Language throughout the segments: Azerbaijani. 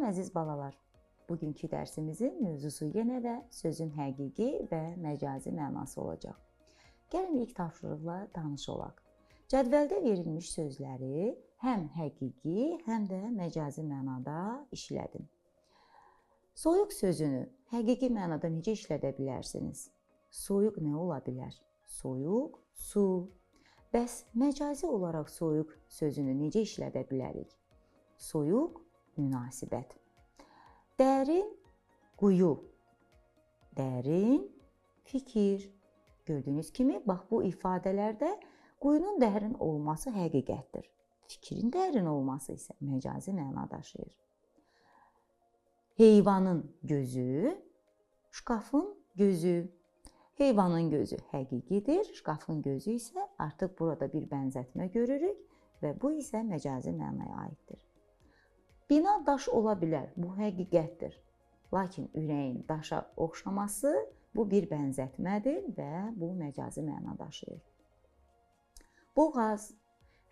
Salam əziz balalar. Bugünkü dərsimizin mövzusu yenə də sözün həqiqi və məcazi mənası olacaq. Gəlin ilk tapşırıqla tanış olaq. Cədvəldə verilmiş sözləri həm həqiqi, həm də məcazi mənada işlədin. Soyuq sözünü həqiqi mənada necə işlədə bilərsiniz? Soyuq nə ola bilər? Soyuq, su. Bəs məcazi olaraq soyuq sözünü necə işlədə bilərik? Soyuq, münasibət. Dərin, quyu. Dərin, fikir. Gördüyünüz kimi, bax bu ifadələrdə quyunun dərin olması həqiqətdir. Fikrin dərin olması isə məcazi məna daşıyır. Heyvanın gözü, şkafın gözü. Heyvanın gözü həqiqidir, şkafın gözü isə artıq burada bir bənzətmə görürük və bu isə məcazi mənaya aiddir. Bina daş ola bilər, bu həqiqətdir. Lakin ürəyin daşa oxşaması bu bir bənzətmədir və bu məcazi məna daşıyır. Boğaz.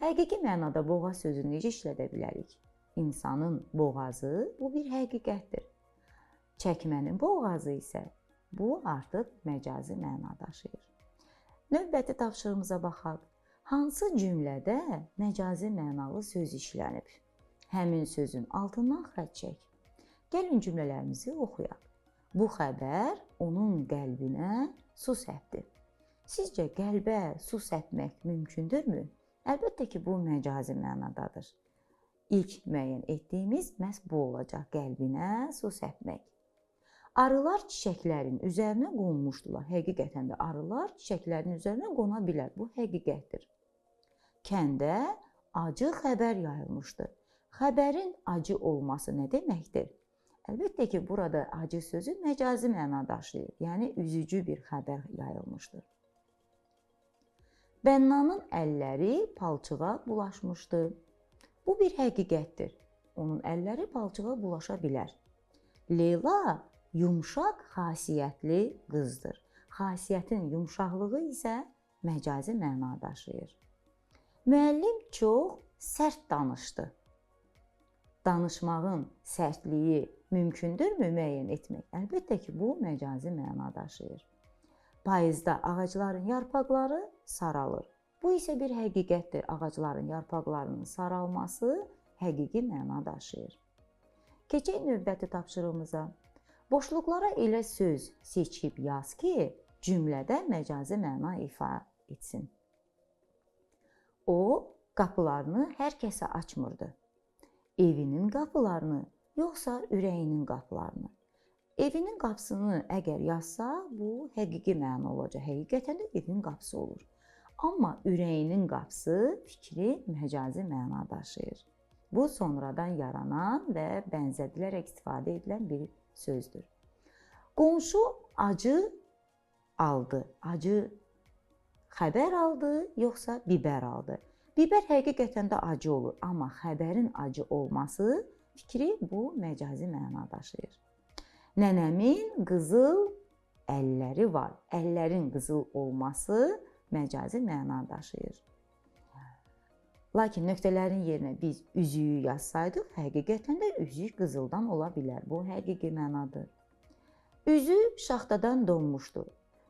Həqiqi mənada boğaz sözünü necə işlədə bilərik? İnsanın boğazı bu bir həqiqətdir. Çəkmənin boğazı isə bu artıq məcazi məna daşıyır. Növbəti tapşırığımıza baxaq. Hansı cümlədə məcazi mənalı söz işlənib? Həmin sözün altından xətt çək. Gəlin cümlələrimizi oxuyaq. Bu xəbər onun qəlbinə su səpdi. Sizcə qəlbə su səpmək mümkündürmü? Əlbəttə ki, bu məcazi mənadadır. İlk müəyyən etdiyimiz məhz bu olacaq, qəlbinə su səpmək. Arılar çiçəklərin üzərinə qonmuşdular. Həqiqətən də arılar çiçəklərin üzərinə qona bilər. Bu həqiqətdir. Kəndə acı xəbər yayılmışdı. Xəbərin acı olması nə deməkdir? Əlbəttə ki, burada acı sözü məcazi məna daşıyır. Yəni, üzücü bir xəbər yayılmışdır. Bənnanın əlləri palçığa bulaşmışdı. Bu bir həqiqətdir. Onun əlləri palçığa bulaşa bilər. Leyla yumşaq xasiyyətli qızdır. Xasiyyətin yumşaqlığı isə məcazi məna daşıyır. Müəllim çox sərt danışdı. Danışmağın sərtliyi mümkündürmü müəyyən etmək? Əlbəttə ki, bu məcazi məna daşıyır. Payızda ağacların yarpaqları saralır. Bu isə bir həqiqətdir. Ağacların yarpaqlarının saralması həqiqi məna daşıyır. Keçək növbəti tapşırığımıza. Boşluqlara elə söz seçib yaz ki, cümlədə məcazi məna ifadə etsin. O, qapılarını hər kəsə açmırdı. Evinin qapılarını, yoxsa ürəyinin qapılarını. Evinin qapısını əgər yazsa, bu həqiqi məna olacaq. Həqiqətən də evin qapısı olur. Amma ürəyinin qapısı fikri məcazi məna daşıyır. Bu, sonradan yaranan və bənzədilərək istifadə edilən bir sözdür. Qonşu acı aldı. Acı xəbər aldı, yoxsa bibər aldı. Bibər həqiqətən də acı olur, amma xəbərin acı olması fikri bu məcazi məna daşıyır. Nənəmin qızıl əlləri var. Əllərin qızıl olması məcazi məna daşıyır. Lakin nöqtələrin yerinə biz üzüyü yazsaydıq, həqiqətən də üzük qızıldan ola bilər. Bu həqiqi mənadır. Üzü şaxtadan donmuşdu.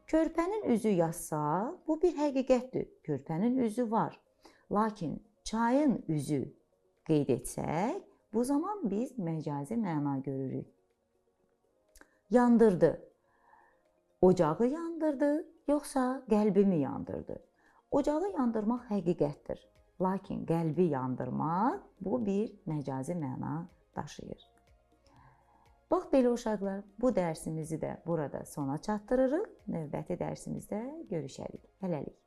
Körpənin üzü yazsa, bu bir həqiqətdir. Körpənin üzü var. Lakin çayın üzü qeyd etsək, bu zaman biz məcazi məna görürük. Yandırdı. Ocağı yandırdı, yoxsa qəlbimi yandırdı? Ocağı yandırmaq həqiqətdir. Lakin qəlbi yandırmaq bu bir məcazi məna daşıyır. Bax belə uşaqlar, bu dərsimizi də burada sona çatdırırıq. Növbəti dərsimizdə görüşərik. Hələlik.